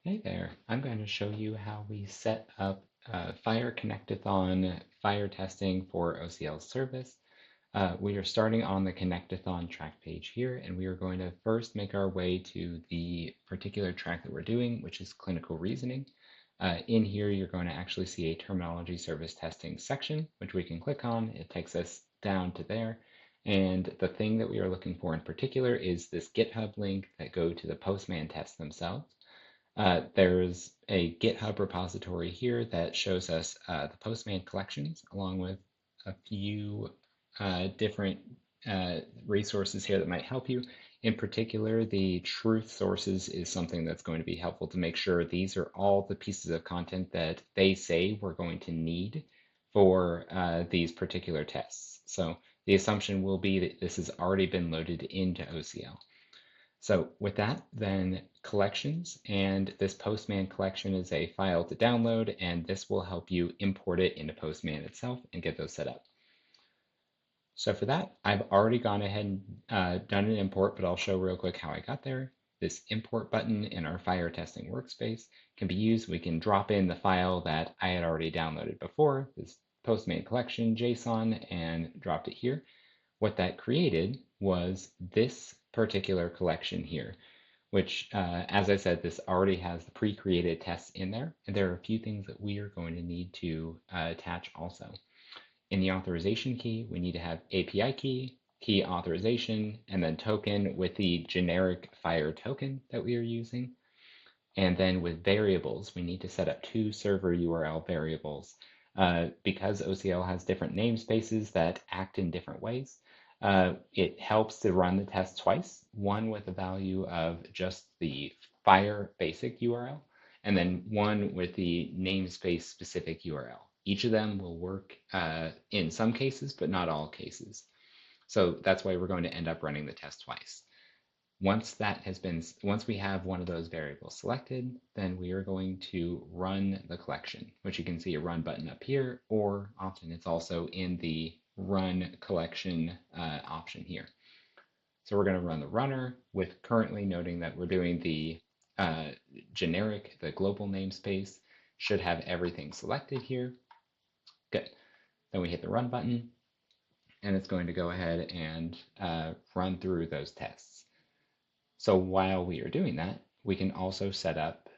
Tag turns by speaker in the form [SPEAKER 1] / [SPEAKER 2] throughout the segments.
[SPEAKER 1] Hey there, I'm going to show you how we set up FHIR Connectathon fire testing for OCL service. We are starting on the Connectathon track page here, and we are going to first make our way to the particular track that we're doing, which is clinical reasoning. In here, you're going to actually see a terminology service testing section, which we can click on. It takes us down to there. And the thing that we are looking for in particular is this GitHub link that go to the Postman tests themselves. There's a GitHub repository here that shows us the Postman collections along with a few different resources here that might help you. In particular, the truth sources is something that's going to be helpful to make sure these are all the pieces of content that they say we're going to need for these particular tests. So the assumption will be that this has already been loaded into OCL. So with that, then collections, and this Postman collection is a file to download, and this will help you import it into Postman itself and get those set up. So for that, I've already gone ahead and done an import, but I'll show real quick how I got there. This import button in our FHIR testing workspace can be used. We can drop in the file that I had already downloaded before, this Postman collection JSON, and dropped it here. What that created was this particular collection here, which, as I said, this already has the pre-created tests in there, and there are a few things that we are going to need to attach also. In the authorization key, we need to have API key, key authorization, and then token with the generic FHIR token that we are using. And then with variables, we need to set up two server URL variables. Because OCL has different namespaces that act in different ways, it helps to run the test twice, one with a value of just the FHIR basic URL, and then one with the namespace specific URL. Each of them will work in some cases, but not all cases. So that's why we're going to end up running the test twice. Once we have one of those variables selected, then we are going to run the collection, which you can see a run button up here, or often it's also in the run collection option here. So we're going to run the runner with currently noting that we're doing the generic, the global namespace, should have everything selected here. Good. Then we hit the run button, and it's going to go ahead and run through those tests. So while we are doing that, we can also set up,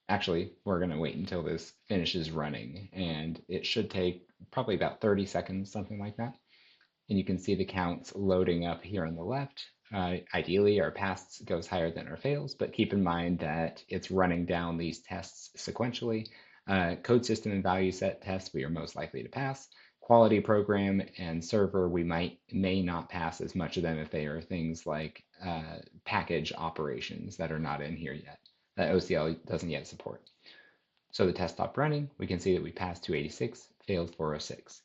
[SPEAKER 1] actually, we're going to wait until this finishes running, and it should take probably about 30 seconds, something like that. And you can see the counts loading up here on the left. Ideally, our passes goes higher than our fails, but keep in mind that it's running down these tests sequentially. Code system and value set tests we are most likely to pass. Quality program and server, we may not pass as much of them if they are things like package operations that are not in here yet, that OCL doesn't yet support. So the test stopped running. We can see that we passed 286, failed 406.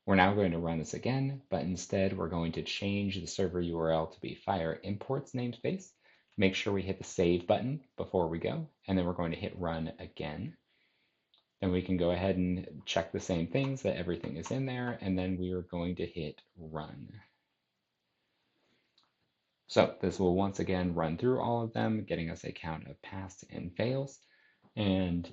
[SPEAKER 1] We're now going to run this again, but instead we're going to change the server URL to be FHIR imports namespace. Make sure we hit the save button before we go, and then we're going to hit run again. Then we can go ahead and check the same things, that everything is in there, and then we are going to hit run. So this will once again run through all of them, getting us a count of pass and fails. And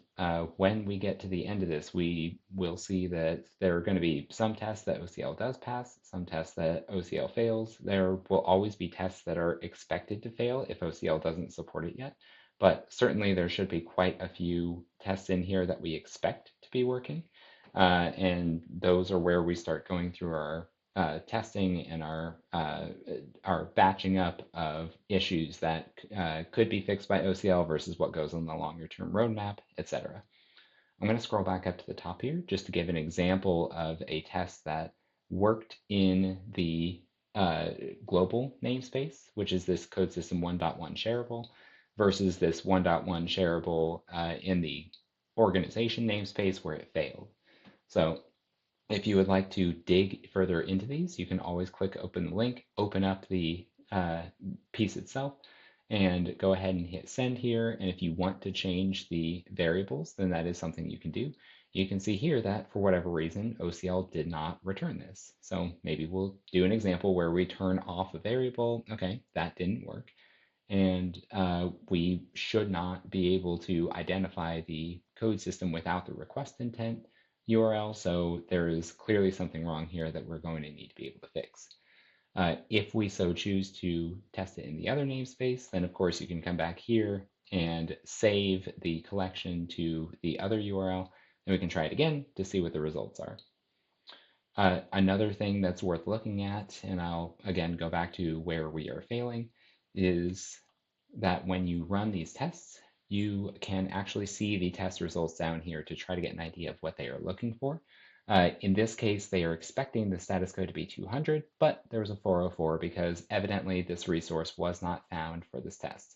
[SPEAKER 1] when we get to the end of this, we will see that there are going to be some tests that OCL does pass, some tests that OCL fails. There will always be tests that are expected to fail if OCL doesn't support it yet. But certainly there should be quite a few tests in here that we expect to be working. And those are where we start going through our testing and our batching up of issues that could be fixed by OCL versus what goes on the longer term roadmap, etc. I'm going to scroll back up to the top here just to give an example of a test that worked in the global namespace, which is this code system 1.1 shareable, versus this 1.1 shareable in the organization namespace where it failed. So if you would like to dig further into these, you can always click open the link, open up the piece itself, and go ahead and hit send here. And if you want to change the variables, then that is something you can do. You can see here that for whatever reason, OCL did not return this. So maybe we'll do an example where we turn off a variable. Okay, that didn't work. And we should not be able to identify the code system without the request intent URL. So there is clearly something wrong here that we're going to need to be able to fix. If we so choose to test it in the other namespace, then of course you can come back here and save the collection to the other URL, and we can try it again to see what the results are. Another thing that's worth looking at, and I'll again go back to where we are failing, is that when you run these tests, you can actually see the test results down here to try to get an idea of what they are looking for. In this case, they are expecting the status code to be 200, but there was a 404 because evidently this resource was not found for this test.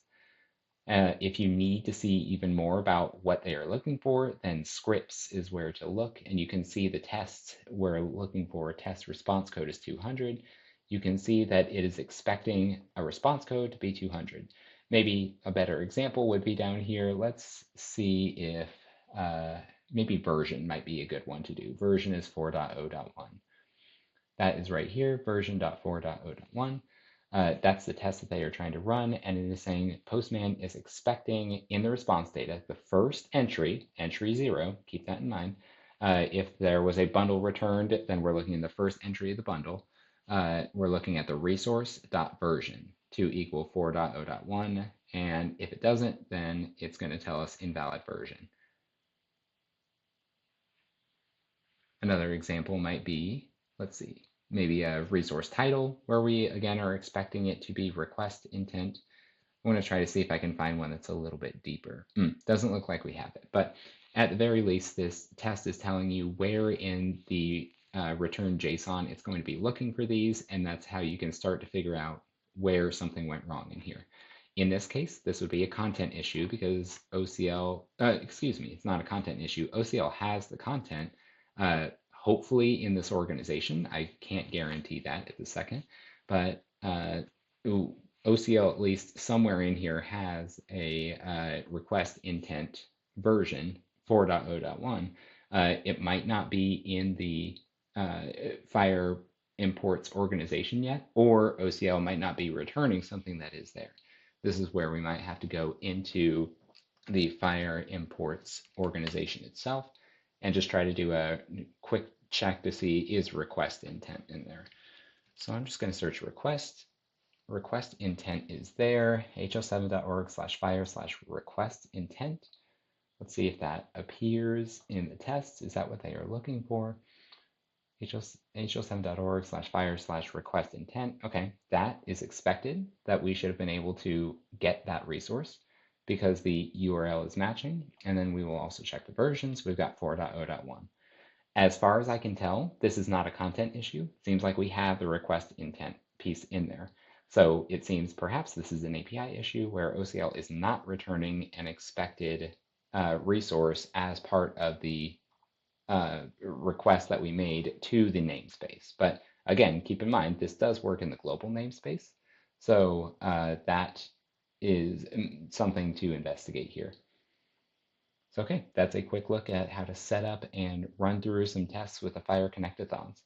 [SPEAKER 1] If you need to see even more about what they are looking for, then scripts is where to look, and you can see the tests we're looking for. Test response code is 200. You can see that it is expecting a response code to be 200. Maybe a better example would be down here. Let's see if maybe version might be a good one to do. Version is 4.0.1. That is right here, version.4.0.1. That's the test that they are trying to run, and it is saying Postman is expecting in the response data the first entry, entry 0, keep that in mind. If there was a bundle returned, then we're looking in the first entry of the bundle. We're looking at the resource.version to equal 4.0.1, and if it doesn't, then it's going to tell us invalid version. Another example might be, let's see, maybe a resource title where we again are expecting it to be request intent. I want to try to see if I can find one that's a little bit deeper. Doesn't look like we have it, but at the very least, this test is telling you where in the return JSON it's going to be looking for these, and that's how you can start to figure out where something went wrong in here. In this case, this would be a content issue because OCL, it's not a content issue. OCL has the content, hopefully in this organization. I can't guarantee that at the second, but OCL, at least somewhere in here, has a request intent version 4.0.1. It might not be in the FHIR imports organization yet, or OCL might not be returning something that is there. This is where we might have to go into the FHIR imports organization itself and just try to do a quick check to see is request intent in there. So I'm just going to search request. Request intent is there, hl7.org/FHIR/request intent. Let's see if that appears in the test. Is that what they are looking for? hl7.org/FHIR/request intent. Okay, that is expected, that we should have been able to get that resource because the URL is matching. And then we will also check the versions. We've got 4.0.1. As far as I can tell, this is not a content issue. Seems like we have the request intent piece in there. So it seems perhaps this is an API issue where OCL is not returning an expected resource as part of the request that we made to the namespace. But again, keep in mind, this does work in the global namespace. So that is something to investigate here. So okay, that's a quick look at how to set up and run through some tests with the FHIR Connectathons.